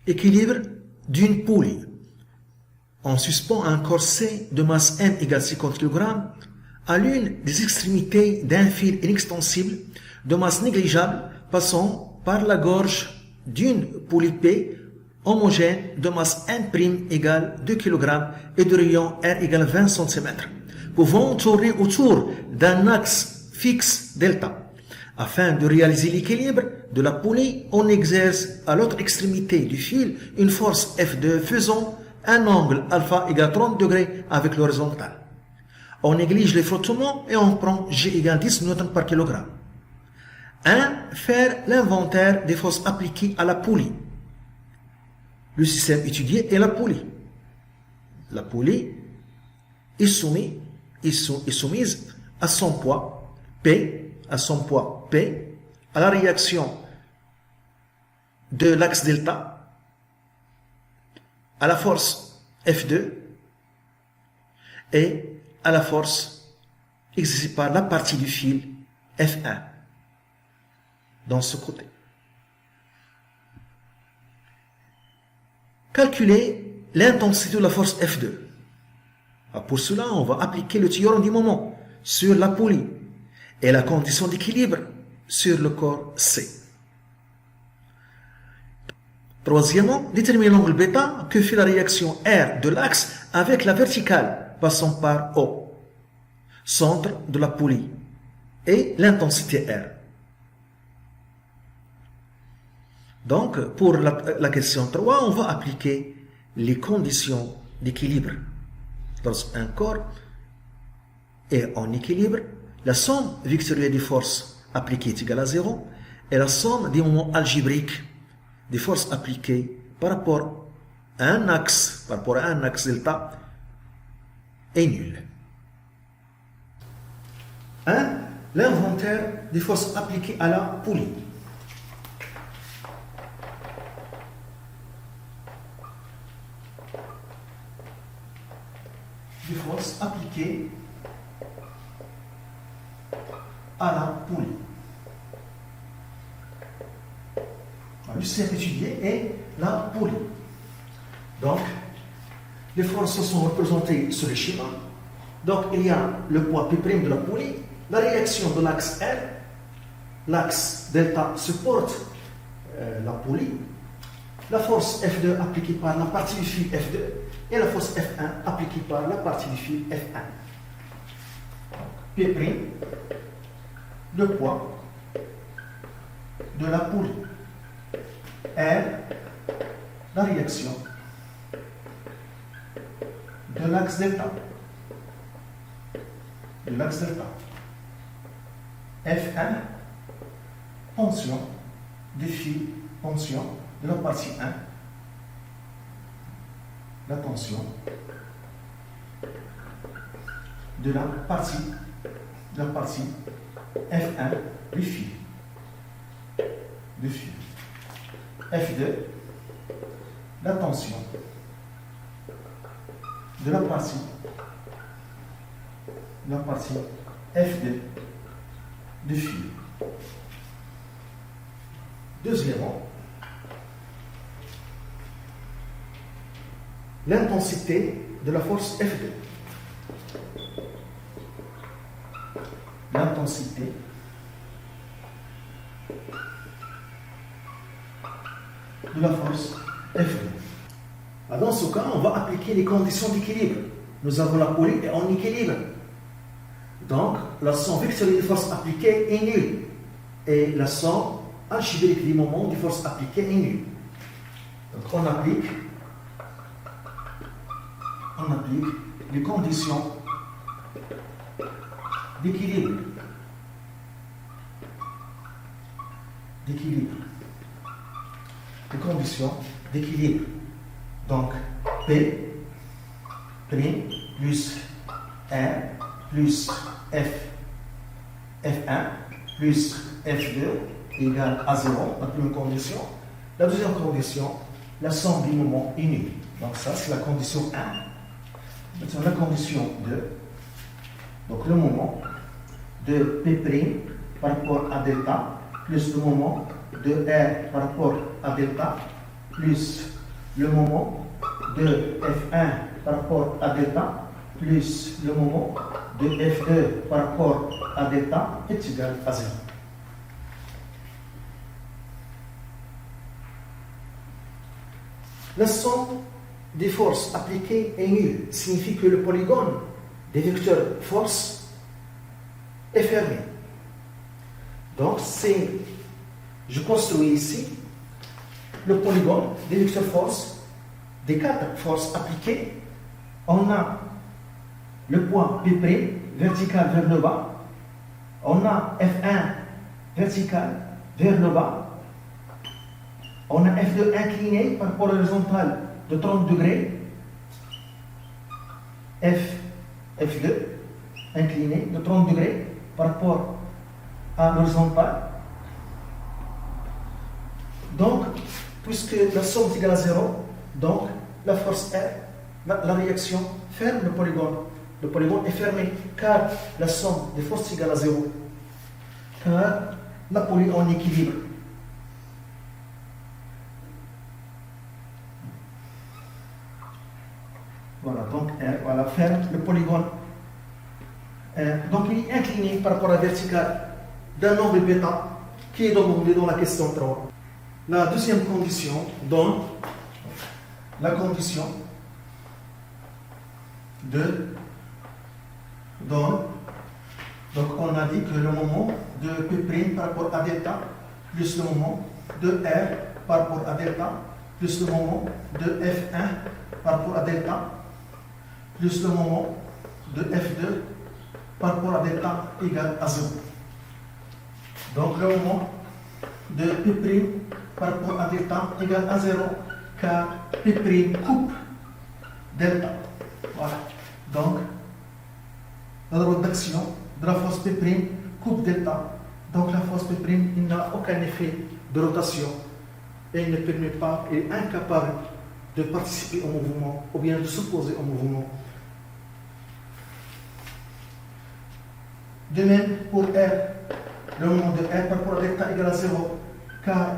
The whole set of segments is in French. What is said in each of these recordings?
Équilibre d'une poulie. On suspend un corset de masse M égale 50 kg à l'une des extrémités d'un fil inextensible de masse négligeable passant par la gorge d'une poulie P homogène de masse N' égale 2 kg et de rayon R égale 20 cm, pouvant tourner autour d'un axe fixe delta. Afin de réaliser l'équilibre de la poulie, on exerce à l'autre extrémité du fil une force F2 faisant un angle alpha égale 30 degrés avec l'horizontale. On néglige les frottements et on prend G égale 10 N par kilogramme. 1. Faire l'inventaire des forces appliquées à la poulie. Le système étudié est la poulie. La poulie est soumise à son poids P, à la réaction de l'axe delta, à la force F2 et à la force exercée par la partie du fil F1 dans ce côté. Calculer l'intensité de la force F2. Pour cela, on va appliquer le théorème du moment sur la poulie et la condition d'équilibre sur le corps C. Troisièmement, déterminer l'angle β que fait la réaction R de l'axe avec la verticale passant par O, centre de la poulie, et l'intensité R. Donc, pour la question 3, on va appliquer les conditions d'équilibre. Lorsqu'un corps est en équilibre, la somme vectorielle des forces appliquées est égale à 0 et la somme des moments algébriques des forces appliquées par rapport à un axe delta est nulle. 1. L'inventaire des forces appliquées à la poulie. Des forces appliquées à la poulie. Le système étudié est la poulie. Donc, les forces sont représentées sur le schéma. Donc, il y a le poids P' de la poulie, la réaction de l'axe R, l'axe delta supporte la poulie, la force F2 appliquée par la partie du fil F2 et la force F1 appliquée par la partie du fil F1. P', le poids de la poulie. R, la réaction de l'axe delta. F1, tension du fil, tension de la partie 1, la tension de la partie F1 du fil. F2, la tension de la partie F2 du fil. Deuxièmement, l'intensité de la force F2. L'intensité de la force F2. Dans ce cas, on va appliquer les conditions d'équilibre. Nous avons la poulie en équilibre. Donc, la somme vectorielle des forces appliquées est nulle. Et la somme algébrique des moments des forces appliquées est nulle. Donc, on applique les conditions d'équilibre. Les conditions d'équilibre. Donc, P' plus R plus F1 plus F2 égale à 0, la première condition. La deuxième condition, la somme des moments est nulle. Donc ça, c'est la condition 1. Maintenant, la condition 2. Donc le moment de P' par rapport à delta plus le moment de R par rapport à delta plus le moment de F1 par rapport à delta plus le moment de F2 par rapport à delta est égal à 0. La somme des forces appliquées est nulle, signifie que le polygone des vecteurs force est fermé. Donc, je construis ici le polygone des vecteurs force, des 4 forces appliquées. On a le point P' vertical vers le bas, on a F1 vertical vers le bas, on a F2 incliné par rapport à l'horizontale de 30 degrés, F2 incliné de 30 degrés par rapport à l'horizontale. Donc, puisque la somme est égale à 0, donc la force R, la réaction ferme le polygone. Le polygone est fermé car la somme des forces est égale à 0. Car la poly est en équilibre. Voilà, donc R, voilà, ferme le polygone. Donc il est incliné par rapport à la verticale d'un angle bêta qui est demandé dans la question 3. La deuxième condition donne la condition donc on a dit que le moment de P' par rapport à delta plus le moment de R par rapport à delta plus le moment de F1 par rapport à delta plus le moment de F2 par rapport à delta égale à 0. Donc le moment de P' par rapport à delta égale à 0 car P' coupe delta. Voilà. Donc la droite d'action de la force P' coupe delta. Donc la force P' il n'a aucun effet de rotation et il ne permet pas, il est incapable de participer au mouvement ou bien de s'opposer au mouvement. De même pour R, le moment de R par rapport à delta égale à 0 car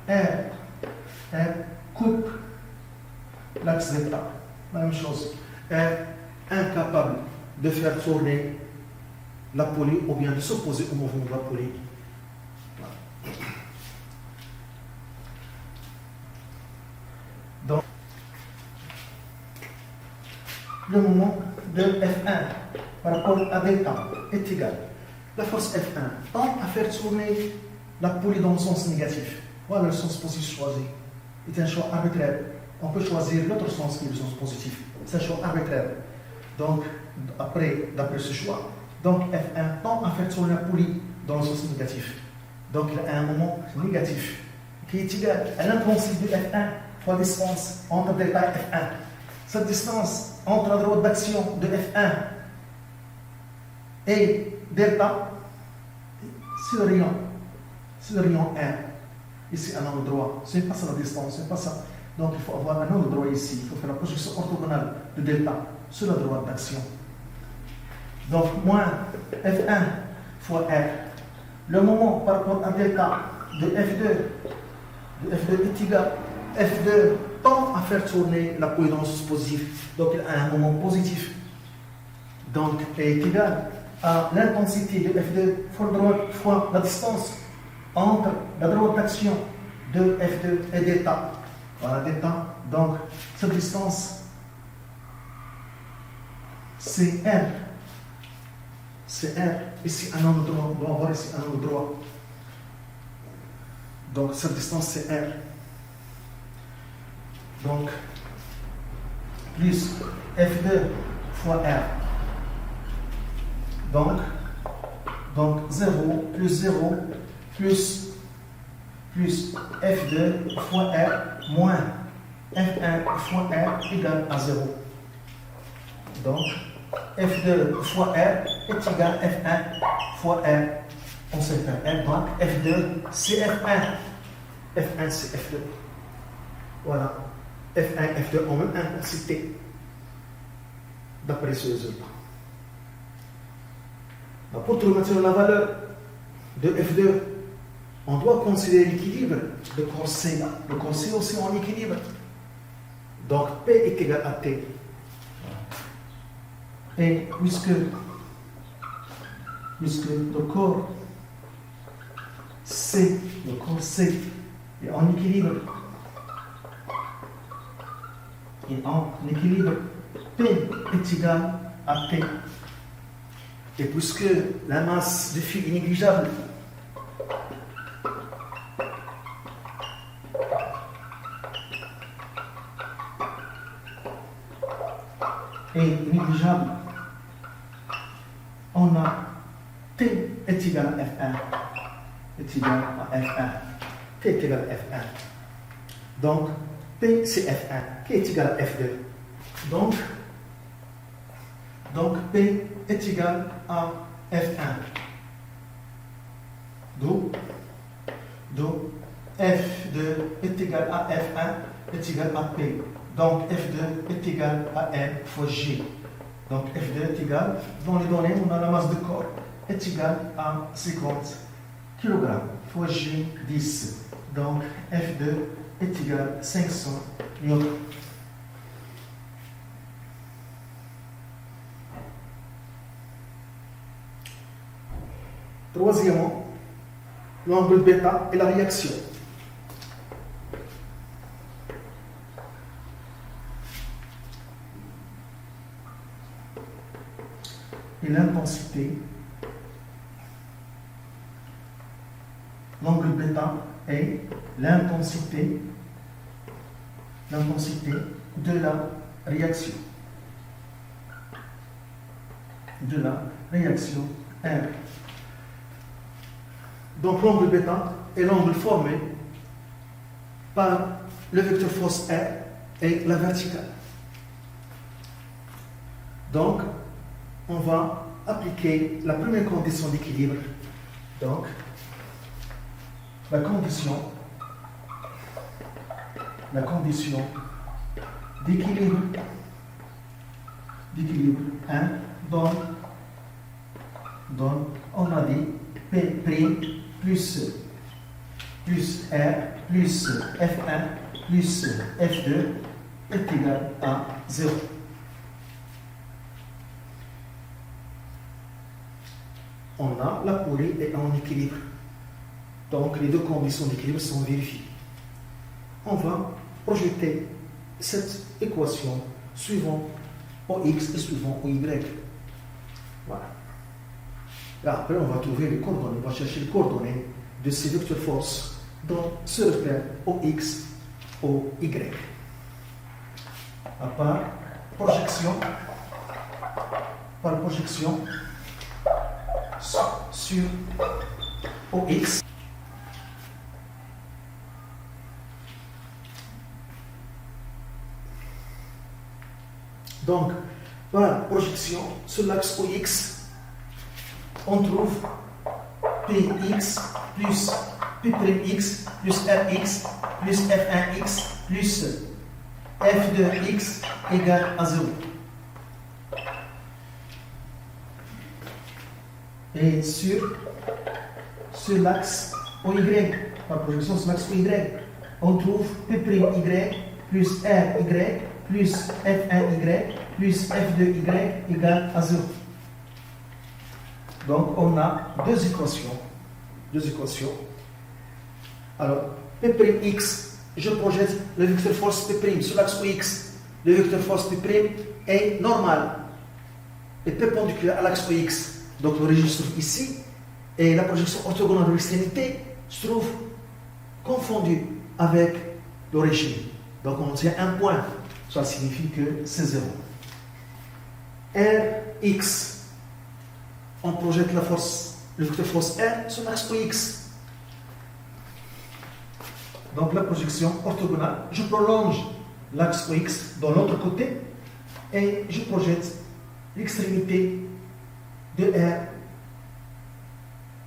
R coupe l'axe delta. La même chose. R incapable de faire tourner la poly ou bien de s'opposer au mouvement de la poly. Donc, le moment de F1 par rapport à delta est égal. La force F1 tend à faire tourner la poly dans le sens négatif. Voilà le sens positif choisi. C'est un choix arbitraire. On peut choisir l'autre sens qui est le sens positif. C'est un choix arbitraire. Donc, d'après ce choix, donc F1 tend à faire tourner la poly dans le sens négatif. Donc, il y a un moment négatif qui est égal à l'intensité de F1 fois la distance entre delta et F1. Cette distance entre la droite d'action de F1 et delta, c'est le rayon 1. Ici, un angle droit. Ce n'est pas ça la distance, ce n'est pas ça. Donc, il faut avoir un angle droit ici. Il faut faire la projection orthogonale de delta sur la droite d'action. Donc, moins F1 fois R. Le moment par rapport à delta de F2 est égal. F2 tend à faire tourner la poly dans le sens positif. Donc, il a un moment positif. Donc, est égal à l'intensité de F2 fois la distance entre la droite d'action de F2 et delta. Voilà, delta. Donc, cette distance, c'est R. C'est R. Ici, un angle droit. On va voir ici un angle droit. Donc, cette distance, c'est R. Donc, plus F2 fois R. Donc 0 plus 0 plus F2 fois R moins F1 fois R égale à 0. Donc, F2 fois R est égal à F1 fois R. On sait faire R. Donc, F2 c'est F1. F1 c'est F2. Voilà. F1 et F2 ont même intensité d'après ce résultat. Pour trouver maintenant la valeur de F2, on doit considérer l'équilibre de corset. Le corset aussi en équilibre. Donc P est égal à T. Et puisque le corps C, est en équilibre, P est égal à T. Et puisque la masse du fil est négligeable, on a T est égal à F1. T est égal à F1. Donc, P c'est F1, qui est égal à F2. Donc P est égal à F1. D'où F2 est égal à F1 est égal à P. Donc F2 est égal à M fois G. Donc F2 est égal, dans les données, on a la masse de corps, est égal à 50 kg fois G 10. Donc F2 est égal à 500 newtons. Troisièmement, l'angle bêta et la réaction. Et l'intensité. L'angle bêta est l'intensité de la réaction. R. Donc l'angle bêta est l'angle formé par le vecteur force R et la verticale. Donc, on va appliquer la première condition d'équilibre. Donc, la condition d'équilibre 1 donne, on a dit P' plus R plus F1 plus F2 est égal à 0. On a la poulie est en équilibre. Donc les deux conditions d'équilibre sont vérifiées. On va projeter cette équation suivant OX et suivant OY. Voilà. Et après, on va trouver les coordonnées, on va chercher les coordonnées de ces vecteurs force dans ce repère OX, OY. À part projection sur OX. Donc, par projection sur l'axe OX, on trouve Px plus P'x plus Rx plus F1x plus F2x égale à 0. Et sur l'axe OY, par projection sur l'axe OY, on trouve P'y plus Ry plus F1y plus F2y égale à 0. Donc on a deux équations. Alors, P'x, je projette le vecteur force P' sur l'axe OX. Le vecteur force P' est normal et perpendiculaire à l'axe OX. Donc l'origine se trouve ici et la projection orthogonale de l'extrémité se trouve confondue avec l'origine. Donc on tient un point, ça signifie que c'est 0. Rx, on projette le vecteur force R sur l'axe OX. Donc la projection orthogonale, je prolonge l'axe OX dans l'autre côté et je projette l'extrémité de R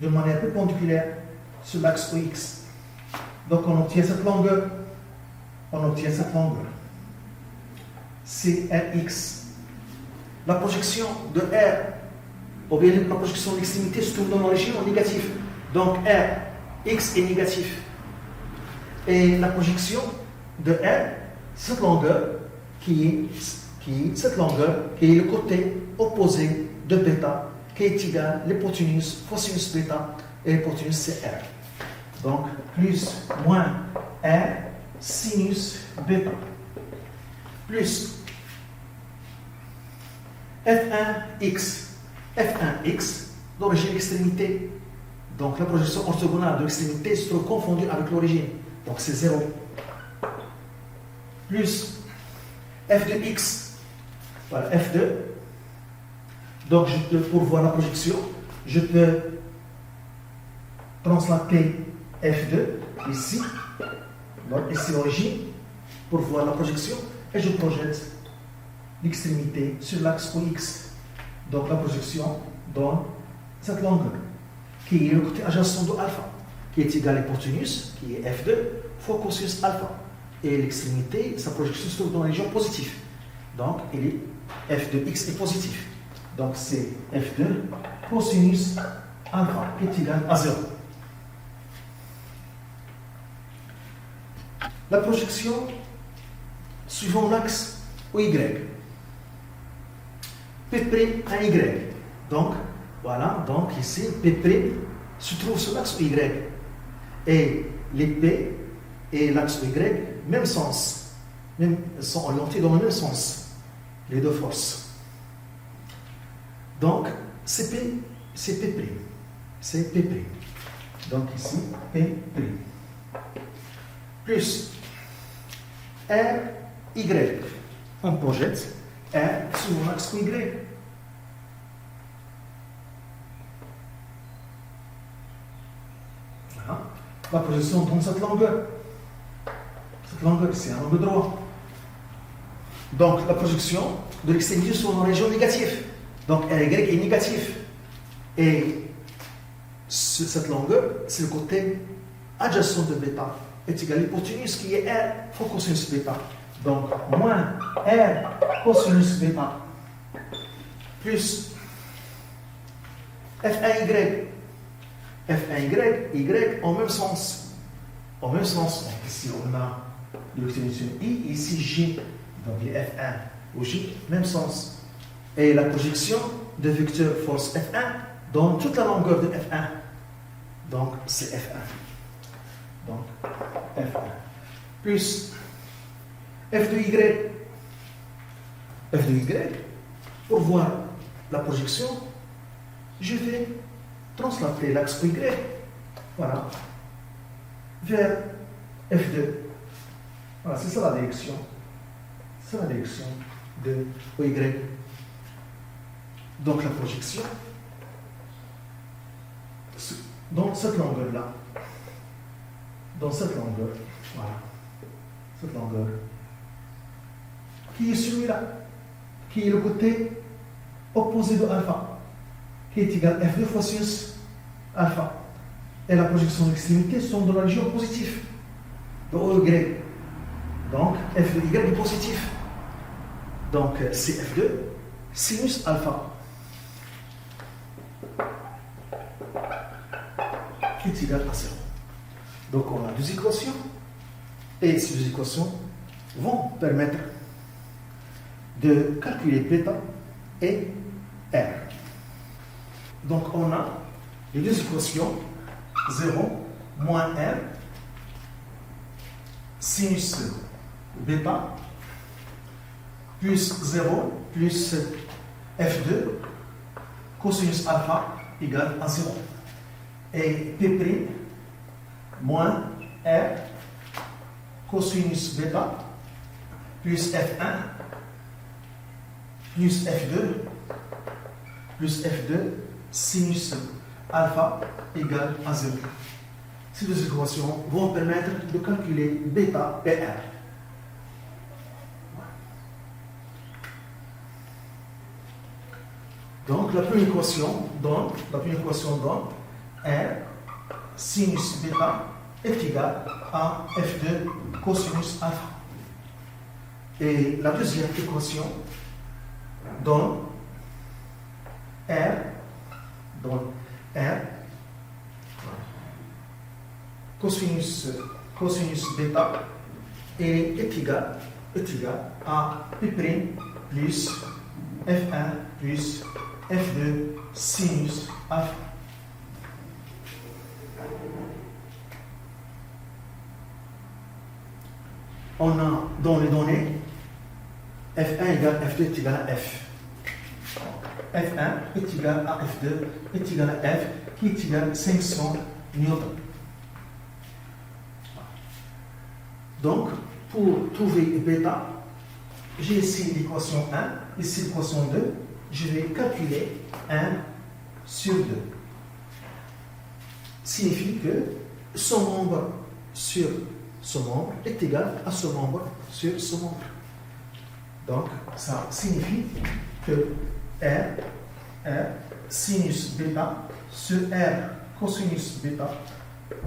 de manière perpendiculaire sur l'axe OX. Donc on obtient cette longueur. C'est Rx. La projection de R, ou bien la projection de l'extrémité se trouve dans l'origine en négatif. Donc R x est négatif. Et la projection de R, cette longueur qui est le côté opposé de bêta, qui est égal à l'hypoténuse cosinus bêta, et l'hypoténuse c'est R. Donc, plus moins R sinus bêta, plus F1x, F1x, d'origine extrémité. Donc, la projection orthogonale de l'extrémité se trouve confondue avec l'origine. Donc, c'est 0. Plus f de x, voilà, f2. Donc, pour voir la projection, je peux translater f2 ici, donc ici l'origine, pour voir la projection, et je projette l'extrémité sur l'axe OX. Donc, la projection donne cette longueur, qui est le côté adjacent de alpha, qui est égal à l'hypoténuse, qui est f2, fois cosinus alpha. Et l'extrémité, sa projection se trouve dans la région positive. Donc, f de x est positif. Donc, c'est f2 cosinus alpha qui est égal à 0. La projection suivant l'axe OY. P' à Y. Donc, voilà, donc ici, P' se trouve sur l'axe Y. Et les P et l'axe Y, même sens, sont orientés dans le même sens, les deux forces. Donc, c'est P'. C'est P'. Donc ici, P'. Plus R, Y. On projette R sur l'axe Y. Voilà. La projection donne cette longueur. Cette longueur, c'est un angle droit. Donc, la projection de l'extrémité sur une région négative. Donc, RY est négatif. Et cette longueur, c'est le côté adjacent de bêta, est égal à l'hypoténuse qui est R fois cosinus bêta. Donc, moins R cosinus bêta plus F1Y. F1Y, Y en même sens. En même sens. Donc, ici, on a l'extrémité I, ici J. Donc, les F1 ou J, même sens. Et la projection de vecteur force F1 donne toute la longueur de F1. Donc, c'est F1. Donc, F1. Plus F de Y. F de Y. Pour voir la projection, je vais translater l'axe Y. Voilà. Vers F2. Voilà, c'est ça la direction. C'est la direction de Y. Donc, la projection dans cette longueur-là. Dans cette longueur. Voilà. Cette longueur. Qui est celui-là. Qui est le côté opposé de alpha. Qui est égal à F2 fois sinus alpha. Et la projection de l'extrémité sont dans la région positive. De OY. Donc, F de Y est positif. Donc, c'est F2 sinus alpha. Qui est égal à 0. Donc, on a deux équations. Et ces deux équations vont permettre de calculer bêta et R. Donc, on a les deux équations 0 moins R sinus bêta plus 0 plus F2 cosinus alpha égale à 0. Et P' moins R cosinus bêta plus F1 plus F2 sinus alpha égale à 0. Ces deux équations vont permettre de calculer bêta et R. Donc, la première équation donne R sinus bêta est égal à F2 cosinus alpha. Et la deuxième équation donne R cosinus bêta est égal à P' plus F1 plus F2 sinus alpha. On a dans les données F1 égale F2 est égal à F. F1 est égal à F2 est égal à F qui est égal à 500 newtons. Donc, pour trouver bêta, j'ai ici l'équation 1, ici l'équation 2, je vais calculer 1 sur 2. Signifie que son nombre sur ce membre est égal à ce membre sur ce membre. Donc, ça signifie que R sinus bêta sur R cosinus bêta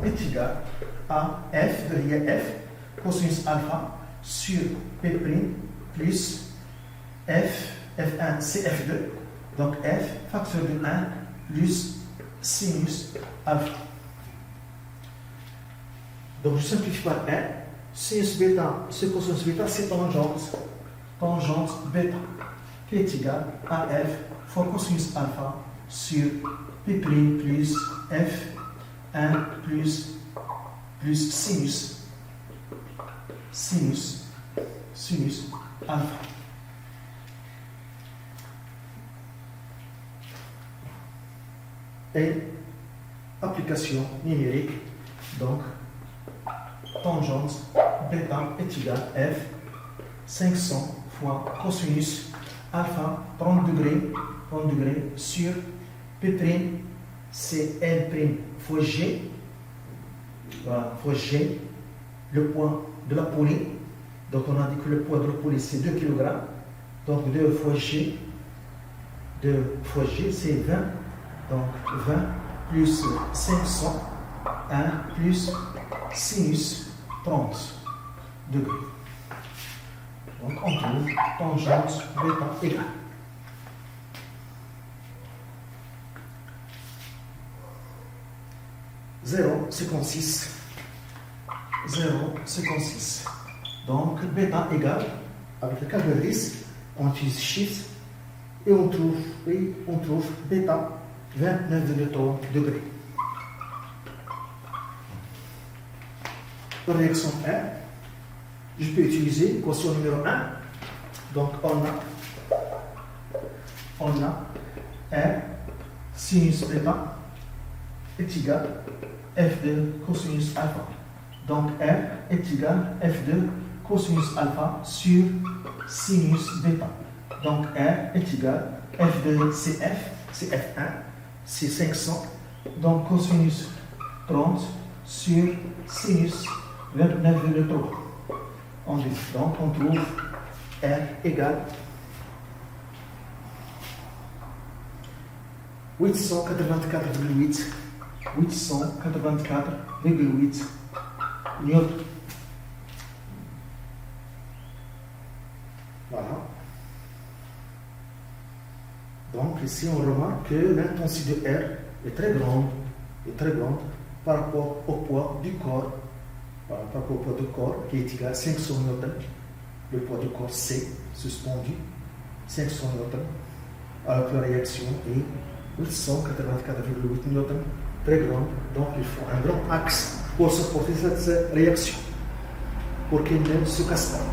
est égal à F derrière F cosinus alpha sur P' plus F1 c'est F2, donc F facteur de 1 plus sinus alpha. Donc je simplifie par 1, sinus bêta, c'est cosinus bêta, c'est tangente bêta, qui est égal à F fois cosinus alpha sur P' plus F1 plus sinus alpha. Et application numérique, donc tangente bêta est égal à F 500 fois cosinus alpha 30 degrés sur P', c'est L' fois G, voilà, fois G, le poids de la poulie. Donc on a dit que le poids de la poulie c'est 2 kg. Donc 2 fois G c'est 20. Donc 20 plus 500, 1 plus sinus 30 degrés. Donc on trouve tangente bêta égale. Zéro, 56. Donc bêta égale, avec le calculatrice, on utilise shift et on trouve bêta 29,3 degrés. Pour réaction 1, je peux utiliser l'équation numéro 1. Donc on a R sinus bêta est égal à F2 cosinus alpha. Donc R est égal à F2 cosinus alpha sur sinus bêta. Donc R est égal à F2 c'est F, c'est F1, c'est 500. Donc cosinus 30 sur sinus 29,3. Donc on trouve R égale 884,8 newtons. Voilà. Donc ici on remarque que l'intensité de R est très grande par rapport au poids du corps. Voilà, par rapport au poids du corps qui est égal à 500 newtons. Le poids du corps C suspendu, 500 newtons. Alors que la réaction est 884,8 newtons, très grande. Donc il faut un grand axe pour supporter cette réaction, pour qu'elle ne se casse pas.